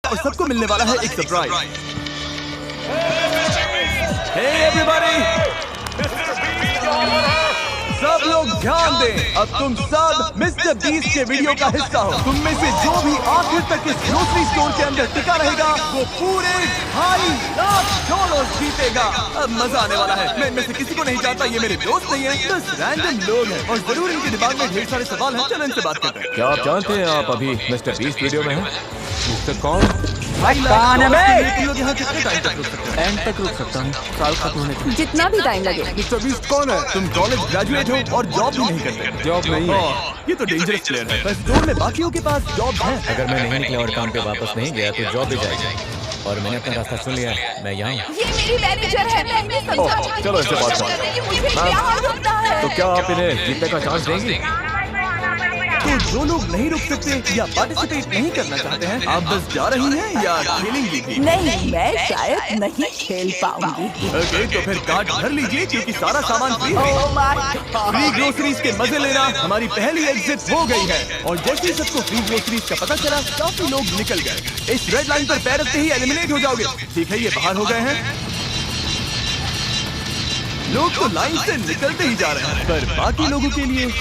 और सबको मिलने वाला है एक सरप्राइज। हे एवरीबॉडी, सब लोग ध्यान दें, अब तुम सब मिस्टर बीस्ट के वीडियो का हिस्सा हो। तुम में से जो भी आखिर तक इस ग्रोसरी स्टोर के अंदर टिका रहेगा वो पूरे $2.5 जीतेगा। अब मजा आने वाला है। मैं इनमें से किसी को नहीं जानता, ये मेरे दोस्त नहीं है, बस रैंडम लोग हैं और जरूर इनके दिमाग में ढेर सारे सवाल हैं। चलो इनसे बात करते हैं। क्या आप जानते हैं आप अभी मिस्टर बीस्ट वीडियो में हैं? मिस्टर कौन? तुम लोग यहाँ कितने टाइम तक रुक सकते हैं? एंड तक रुक सकता हूँ, साल खत्म होने तक। जितना भी टाइम लगे। मिस्टर बीस्ट कौन है? तुम कॉलेज ग्रेजुएट हो और जॉब भी नहीं करते। जॉब नहीं है। ये तो डेंजरस प्लेयर है। बस स्टोर में बाकियों के पास जॉब है। अगर मैं नहीं निकला और काम पे वापस नहीं गया तो जॉब भी जाएगी। और मैंने अपना रास्ता सुन लिया, मैं यहाँ हूँ। ये मेरी मैनेजर है, मैं इन्हें समझा। चलो इससे बात करते हैं। तो क्या आप इन्हें जीतने का चांस देंगी? तो जो लोग नहीं रुक सकते या पार्टिसिपेट नहीं करना चाहते हैं, आप बस जा रही हैं या खेलेंगी भी? नहीं, मैं शायद नहीं खेल पाऊंगी। ओके, तो फिर कार्ड भर लीजिए क्योंकि सारा सामान फ्री है। Oh my God! Free groceries के मजे लेना हमारी पहली एग्जिट हो गई है और जैसे ही सबको फ्री ग्रोसरीज का पता चला, काफी लोग निकल गए। इस रेड लाइन पर पैर रखते ही एलिमिनेट हो जाओगे। ठीक है, ये बाहर हो गए हैं। लोग तो लाइन से निकलते ही जा रहे हैं, पर बाकी लोगों के लिए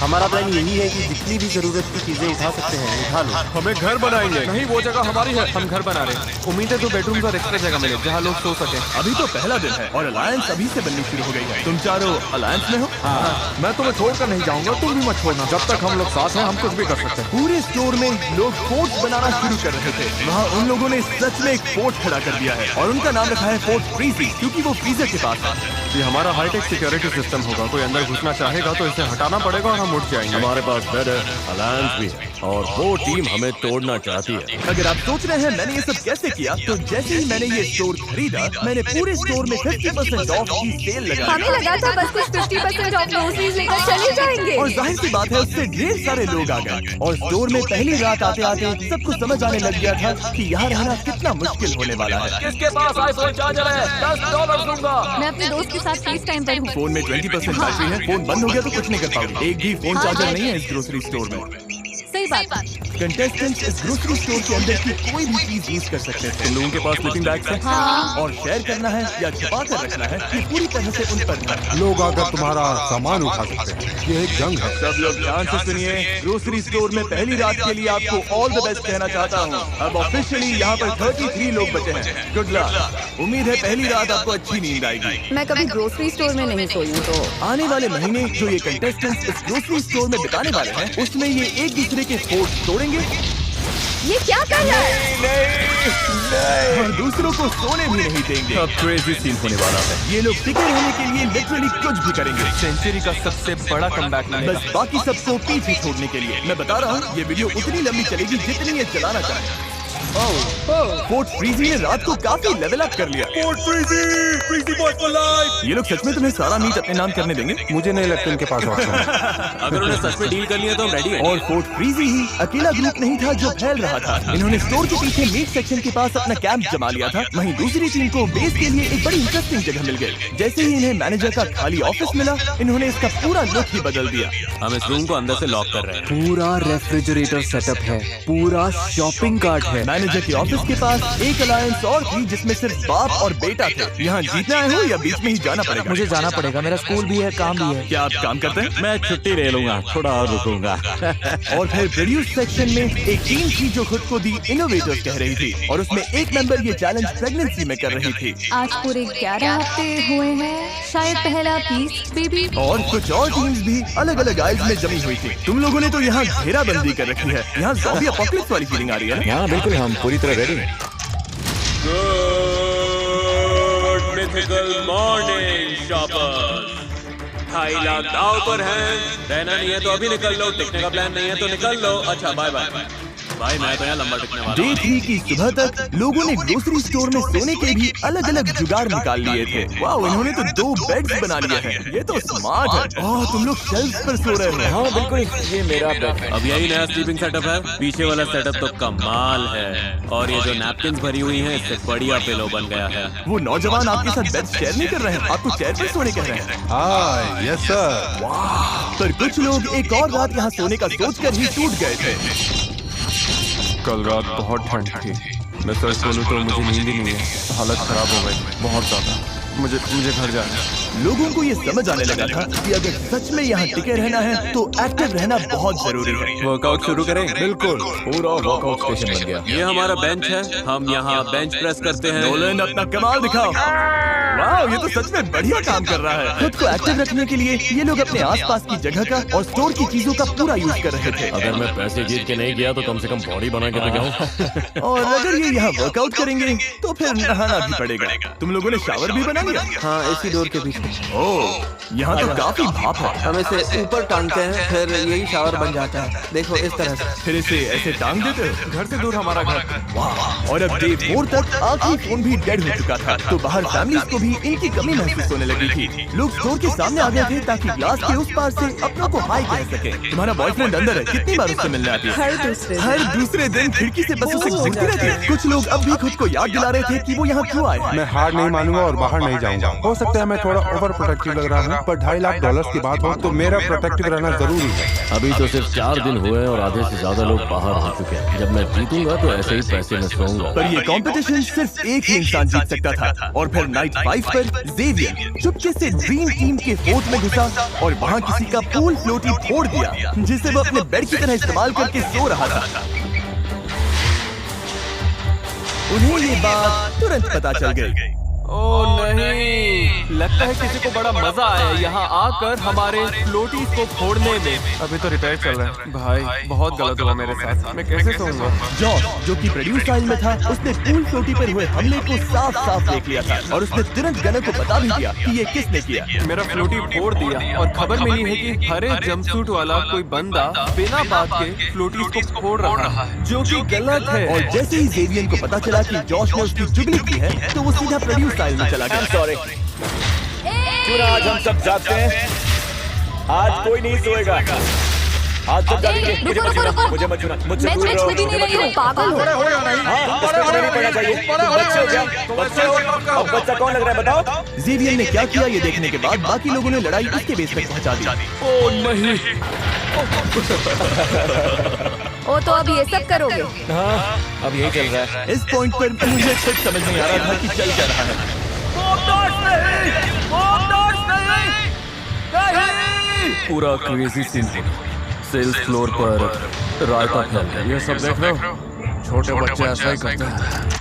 हमारा प्लान यही है कि जितनी भी जरूरत की चीजें उठा सकते हैं उठा लो। हमें घर बनाएंगे। नहीं, वो जगह हमारी है, हम घर बना रहे हैं। उम्मीद है 2 बेडरूम और एक्स्ट्रा जगह मिले जहाँ लोग सो सके। अभी तो पहला दिन है और अलायंस अभी से बननी शुरू हो गई है। तुम चारों अलायंस में हो? हाँ, मैं तुम्हें छोड़कर नहीं जाऊंगा, तुम भी मत छोड़ना। जब तक हम लोग साथ हैं हम कुछ भी कर सकते हैं। पूरे स्टोर में लोग फोर्ट बनाना शुरू कर रहे थे। वहाँ उन लोगों ने सच में एक फोर्ट खड़ा कर दिया है और उनका नाम रखा है फोर्ट फ्रीजी, क्योंकि वो फ्रीजर के पास है। ये हमारा हाईटेक सिक्योरिटी सिस्टम होगा। कोई अंदर घुसना चाहेगा तो इसे हटाना पड़ेगा और हम उठ जाएंगे। हमारे पास बेड है, अलायंस भी है और वो टीम हमें तोड़ना चाहती है। अगर आप सोच रहे हैं मैंने ये सब कैसे किया, तो जैसे ही मैंने ये स्टोर खरीदा, मैंने पूरे स्टोर में 50% ऑफ की सेल लगाई। हमें लगा था बस कुछ 50% ऑफ ग्रोसरीज लेकर चले जाएंगे। और जाहिर सी बात है उससे ढेर सारे लोग आ गए और स्टोर में पहली रात आते आते सबको समझ आने लग गया था कि यहाँ रहना कितना मुश्किल होने वाला है। किसके पास आईफोन चार्जर है? $10 दूंगा। मैं अपने दोस्त के साथ फेस टाइम पर हूँ। फोन में 20% बैटरी है, फोन बंद हो गया तो कुछ नहीं कर पाओगे। एक भी फोन चार्जर नहीं है इस ग्रोसरी स्टोर में। सही बात। कंटेस्टेंट्स इस ग्रोसरी स्टोर के अंदर की कोई भी चीज यूज कर सकते हैं। इन लोगों के पास स्लीपिंग बैग्स हैं और शेयर करना है या छुपा कर रखना है, ये पूरी तरह से उन पर है। लोग आकर तुम्हारा सामान उठा सकते हैं। ये एक जंग है। सब लोग ध्यान से सुनिए। ग्रोसरी स्टोर में पहली रात के लिए आपको ऑल द बेस्ट कहना चाहता हूँ। अब ऑफिशियली यहाँ पर 33 लोग बचे हैं। Good luck. उम्मीद है पहली रात आपको अच्छी नींद आएगी। मैं कभी ग्रोसरी स्टोर में नहीं सोई हूँ, तो आने वाले महीने जो ये कंटेस्टेंट्स इस ग्रोसरी स्टोर में बिताने वाले हैं, उसमें ये एक दूसरे के फोर्ट तोड़ेंगे ये क्या कर रहा है? और दूसरों को सोने भी नहीं देंगे। अब क्रेजी सीन होने वाला है। ये लोग टिके रहने के लिए लिटरली कुछ भी करेंगे। सेंचुरी का सबसे बड़ा कमबैक लाएगा। बस बाकी सबको पीछे छोड़ने के लिए। मैं बता रहा हूँ ये वीडियो उतनी लंबी चलेगी जितनी ये चलाना चाहे। फोर्ट फ्रीजी ने रात को काफी लेवल अप कर लिया। Fort frizzy boy for life. ये लोग सच में तुम्हें सारा मीट अपने नाम करने देंगे? मुझे नहीं लगता इनके पास ऑप्शन है। अगर उन्हें सच में डील करनी है तो हम रेडी हैं। और फोर्ट फ्रीजी ही अकेला ग्रुप नहीं था जो फैल रहा था। इन्होंने स्टोर के पीछे मीट सेक्शन के पास अपना कैंप जमा लिया था। वहीं दूसरी टीम को बेस के लिए एक बड़ी इंटरेस्टिंग जगह मिल गई। जैसे ही इन्हें मैनेजर का खाली ऑफिस मिला, इन्होंने इसका पूरा लुक ही बदल दिया। हम इस रूम को अंदर से लॉक कर रहे हैं। पूरा रेफ्रिजरेटर सेटअप है, पूरा शॉपिंग कार्ट है। मैनेजर के ऑफिस के पास एक अलायंस और थी जिसमें सिर्फ बाप और बेटा थे। यहाँ जीतना है हो या बीच में ही जाना पड़ेगा? मुझे जाना पड़ेगा, मेरा स्कूल भी है, काम भी है। क्या आप काम करते हैं? मैं छुट्टी ले लूंगा, थोड़ा और रुकूंगा। और फिर प्रोड्यूस सेक्शन में एक टीम थी जो खुद को दी इनोवेटर्स कह रही थी और उसमें एक मेंबर ये चैलेंज प्रेगनेंसी में कर रही थी। आज पूरे 11 हफ्ते हुए हैं, शायद पहला पीस बेबी। और कुछ और टीम्स भी अलग अलग आइल्स में जमी हुई थी। तुम लोगों ने तो यहाँ घेराबंदी कर रखी है। यहाँ ज़ॉम्बी एपोकलिप्स वाली फीलिंग आ रही है ना? हाँ बिल्कुल, हम पूरी तरह रेडी हैं। Good mythical morning shoppers. 2.5 lakh दाव पर हैं। रहना नहीं है तो अभी निकल लो, टिकने का प्लान नहीं है तो निकल लो। अच्छा बाय बाय। भाई मैं तो यहाँ लंबा टिकने वाला डे हूँ। 3 की सुबह तक लोगों ने ग्रोसरी स्टोर में सोने के भी अलग अलग जुगाड़ निकाल लिए थे। वाह, इन्होंने तो 2 बेड्स बना लिए हैं। ये तो स्मार्ट है। ओह, तुम लोग शेल्फ पर सो रहे हो। हाँ बिल्कुल, ये मेरा बेड है। अब यही नया स्लीपिंग सेटअप है। पीछे वाला सेटअप तो कमाल है और ये जो नैपकिंस भरी हुई हैं इससे बढ़िया पिलो बन गया है। वो नौजवान आपके साथ बेड शेयर नहीं कर रहे हैं, आपको चेयर पर सोने कह रहे हैं। हाँ, यस सर। पर कुछ लोग एक और रात यहाँ सोने का सोचकर ही टूट गए थे। कल रात बहुत ठंड थी। मैं सच बोलूं तो मुझे नींद ही नहीं है। हालत खराब हो गई बहुत ज्यादा। मुझे घर जाना है। लोगों को ये समझ आने लगा था कि अगर सच में यहाँ टिके रहना है तो एक्टिव रहना बहुत जरूरी है। वर्कआउट शुरू करें? बिल्कुल। पूरा वर्कआउट स्टेशन बन गया। ये हमारा बेंच है, हम यहाँ बेंच प्रेस करते हैं। नोलन अपना कमाल दिखाओ। वाह, ये तो सच में बढ़िया काम कर रहा है। खुद को एक्टिव रखने के लिए ये लोग अपने आसपास की जगह का और स्टोर की चीजों का पूरा यूज कर रहे थे। अगर मैं पैसे जीत के नहीं गया तो कम से कम बॉडी बना के तो जाऊं। और अगर ये यहाँ वर्कआउट करेंगे तो फिर नहाना भी पड़ेगा। तुम लोगों ने शावर भी बना लिया? हाँ, इसी डोर के पीछे। ओह, यहाँ तो काफी भाप है। हम इसे ऊपर टांगते हैं, फिर यही शावर बन जाता है। देखो इस तरह से। फिर इसे ऐसे टांग देते हो? घर से दूर हमारा घर। वाह, और अब डे 4 तक आखिरी फोन भी डेड हो चुका था, तो बाहर फैमिलीज को भी इनकी कमी महसूस होने लगी थी। लोग स्टोर के सामने आ गए थे ताकि ग्लास के उस पार से अपनों को हाई कह सके। तुम्हारा बॉयफ्रेंड अंदर है, कितनी बार उससे मिलने आती है? हर दूसरे दिन खिड़की से बस उसे घूरती रहती है। कुछ लोग अब भी खुद को याद दिला रहे थे कि वो यहाँ क्यों आए हैं। मैं हार नहीं मानूंगा और बाहर नहीं जाऊंगा। हो सकता है मैं थोड़ा ओवर प्रोटेक्टिव लग रहा हूँ, पर $2.5 लाख की बात हो तो मेरा प्रोटेक्टिव रहना जरूरी है। अभी तो सिर्फ 4 दिन हुए और आधे से ज्यादा लोग बाहर आ चुके हैं। जब मैं जीतूंगा तो ऐसे ही पैसे में सोऊंगा। पर ये कंपटीशन सिर्फ एक ही इंसान जीत सकता था। और फिर नाइट 5 पर जेवियर चुपके से ड्रीम टीम के फोर्ट में घुसा और वहाँ किसी का पूल फ्लोटी फोड़ दिया, जिसे वो अपने बेड की तरह इस्तेमाल करके सो रहा था। उन्हें ये बात तुरंत पता चल गई। ओह नहीं, लगता है किसी को बड़ा मजा आया यहाँ आकर हमारे फ्लोटीज को फोड़ने में। अभी तो रिपेयर चल रहा है। भाई बहुत गलत हुआ मेरे साथ, मैं कैसे सोऊंगा? जॉर्ज, जो कि प्रोड्यूस फाइल में था, उसने पूल फ्लोटी पर हुए हमले को साफ साफ देख लिया था और उसने तुरंत गनर को बता भी दिया कि ये किसने किया। मेरा फ्लोटी फोड़ दिया और खबर मिली है कि हरे जंपसूट वाला कोई बंदा बिना बात के फ्लोटीज को फोड़ रहा है, जो कि गलत है। और जैसे ही जेवियर को पता चला कि जॉर्ज ने उसकी चुगली की है, तो वो सीधा प्रोड्यूस फाइल में चला गया। सॉरी, क्यों आज हम सब जागते हैं? आज कोई नहीं सोएगा। आज सब जागेंगे। मुझे मत छूना, मुझे मत छूना, मुझसे दूर रहो। मैं छू भी नहीं रही हूँ, पागल हो। हाँ, इसमें नहीं पड़ना चाहिए। तुम बच्चे हो क्या? बच्चे हो? अब बच्चा कौन लग रहा है बताओ? जेवियर ने क्या किया ये देखने के बाद बाकी लोगों ने लड़ाई उसके बेस तक पहुंचा दी। ओह नहीं। ओ तो अब ये सब करोगे? हाँ, अब यही चल रहा है। इस पॉइंट पर मुझे खुद समझ नहीं आ रहा था कि चल क्या रहा है। पूरा क्रेजी सीन। सेल्स फ्लोर पर रायता फैल गया। ये सब देख लो, छोटे बच्चे ऐसा ही करते हैं।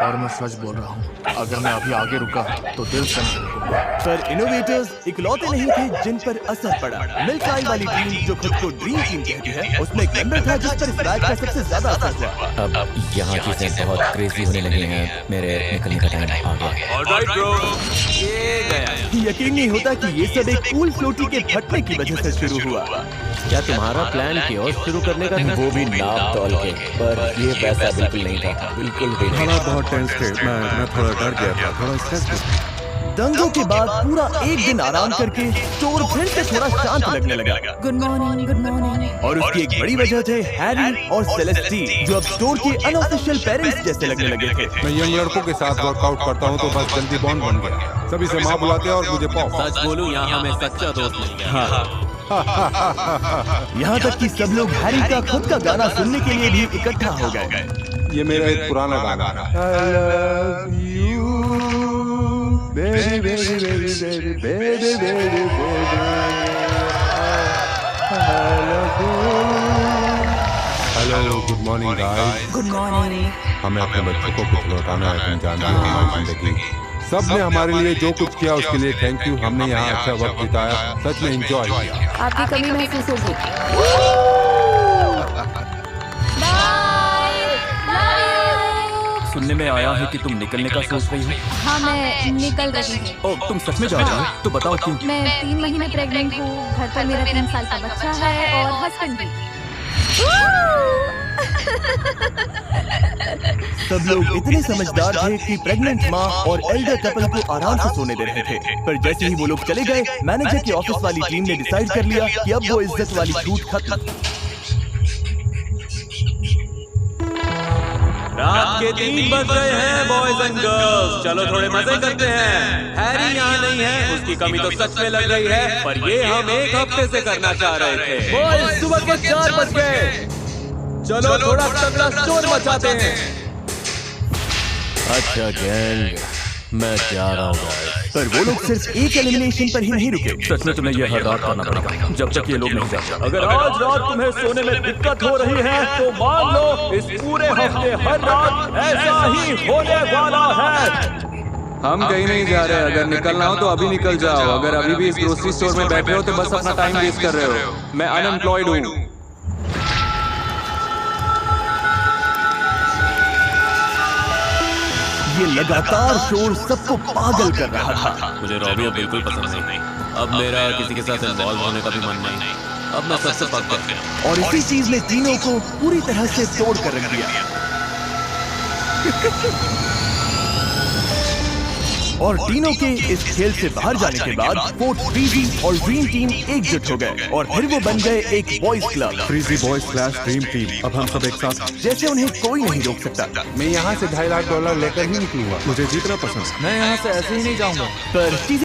और मैं सच बोल रहा हूँ, अगर मैं अभी आगे रुका तो दिल से नहीं रुकूंगा। पर इनोवेटर्स इकलौते नहीं थे जिन पर असर पड़ा। मिल्क आई वाली टीम, जो खुद को ड्रीम टीम कहती है, उसमें एक मेंबर था जिस पर इस रात का सबसे ज्यादा असर हुआ। अब यहाँ चीजें बहुत क्रेजी होने लगी हैं। मेरे निकलने का टाइम आ गया। ऑलराइट ब्रो, ये गया। यकीन नहीं होता कि ये सब एक पूल फ्लोटी के फटने की वजह से शुरू हुआ। क्या तुम्हारा प्लान कियोस्क शुरू करने का था? वो भी नाप तौल के, पर ये वैसा बिल्कुल नहीं था। बिल्कुल भी नहीं। हालात बहुत टेंस थे। मैं थोड़ा डर गया था, थोड़ा स्ट्रेस था। दंगों के बाद पूरा एक दिन आराम करके स्टोर फिर से थोड़ा शांत लगने लगा। Good morning, good morning. और उसकी एक बड़ी वजह थे हैरी और सेलेस्टी, जो अब स्टोर के अनऑफिशियल पेरेंट्स जैसे लगने लगे थे। मैं यंग लड़कों के साथ वर्कआउट करता हूँ तो बस जल्दी बॉन्ड बन गया। सभी से माँ बुलाते हैं और मुझे पॉप। सच बोलूं, यहाँ हमें सच्चा दोस्त मिल गया। यहाँ तक कि सब लोग हैरी का खुद का गाना सुनने के लिए भी इकट्ठा हो गए। ये मेरा एक पुराना गाना है। I love you, baby, baby, baby, baby, baby, baby, baby. I love you. Hello, good morning guys. Good morning. हमें अपने बच्चों को कुछ लौटाना है। तुम जानते हो हमारी जिंदगी। सबने हमारे लिए जो कुछ किया उसके लिए थैंक यू। हमने यहाँ अच्छा वक्त बिताया, सच में एंजॉय किया। आपकी कमी महसूस होगी। सुनने में आया है कि तुम निकलने का सोच रही हो। हाँ, मैं निकल रही हूँ। ओह, तुम सच में जा रही हो? तो बताओ क्यों? मैं 3 महीने प्रेग्नेंट हूँ। घर पर मेरा 3 साल का बच्चा है और हस्बैंड भी। सब लोग इतने समझदार थे कि प्रेग्नेंट माँ और एल्डर कपल को आराम से सोने दे रहे थे। पर जैसे ही वो लोग चले गए, मैनेजर की ऑफिस वाली टीम ने डिसाइड कर लिया कि अब वो इज्जत वाली छूट खत्म। रात के 3 बज रहे हैं बॉयज एंड गर्ल्स, चलो थोड़े मजे करते हैं। हैरी यहाँ नहीं है, उसकी कमी तो सच में लग रही है, पर ये हम 1 हफ्ते से करना चाह रहे थे। बॉयज, सुबह के 4 बज गए। चलो थोड़ा तगड़ा शोर मचाते हैं। अच्छा गैंग, मैं जा रहा हूँ guys। पर वो लोग सिर्फ एक एलिमिनेशन पर ही नहीं रुके। सच में तुम्हें यह हर रात करना पड़ेगा जब तक ये लोग नहीं जाते। अगर आज रात तुम्हें सोने में दिक्कत हो रही है तो मान लो इस पूरे हफ्ते हर रात ऐसा ही होने वाला है। हम कहीं नहीं जा रहे। अगर निकलना हो तो अभी निकल जाओ। अगर अभी भी इस ग्रोसरी स्टोर में बैठे हो तो बस अपना टाइम वेस्ट कर रहे हो। मैं अनएम्प्लॉयड हूँ। ये लगातार शोर सबको पागल कर रहा था। मुझे रॉबी अब बिल्कुल पसंद नहीं। अब मेरा किसी के साथ इन्वॉल्व होने का भी मन नहीं। अब मैं सबसे पक गया। और इसी चीज ने तीनों को पूरी तरह से तोड़ कर रख दिया। और तीनों के इस खेल से बाहर जाने के बाद फोर्ट फ्रीजी और ड्रीम टीम एकजुट हो गए और फिर वो बन गए एक boys club. Frizzy boys / dream team. अब हम सब एक साथ। जैसे उन्हें कोई नहीं रोक सकता। मैं यहाँ से $2.5 लाख लेकर ही निकलूंगा। मुझे जीतना पसंद है। मैं यहाँ से ऐसे ही नहीं जाऊंगा। पर चीजें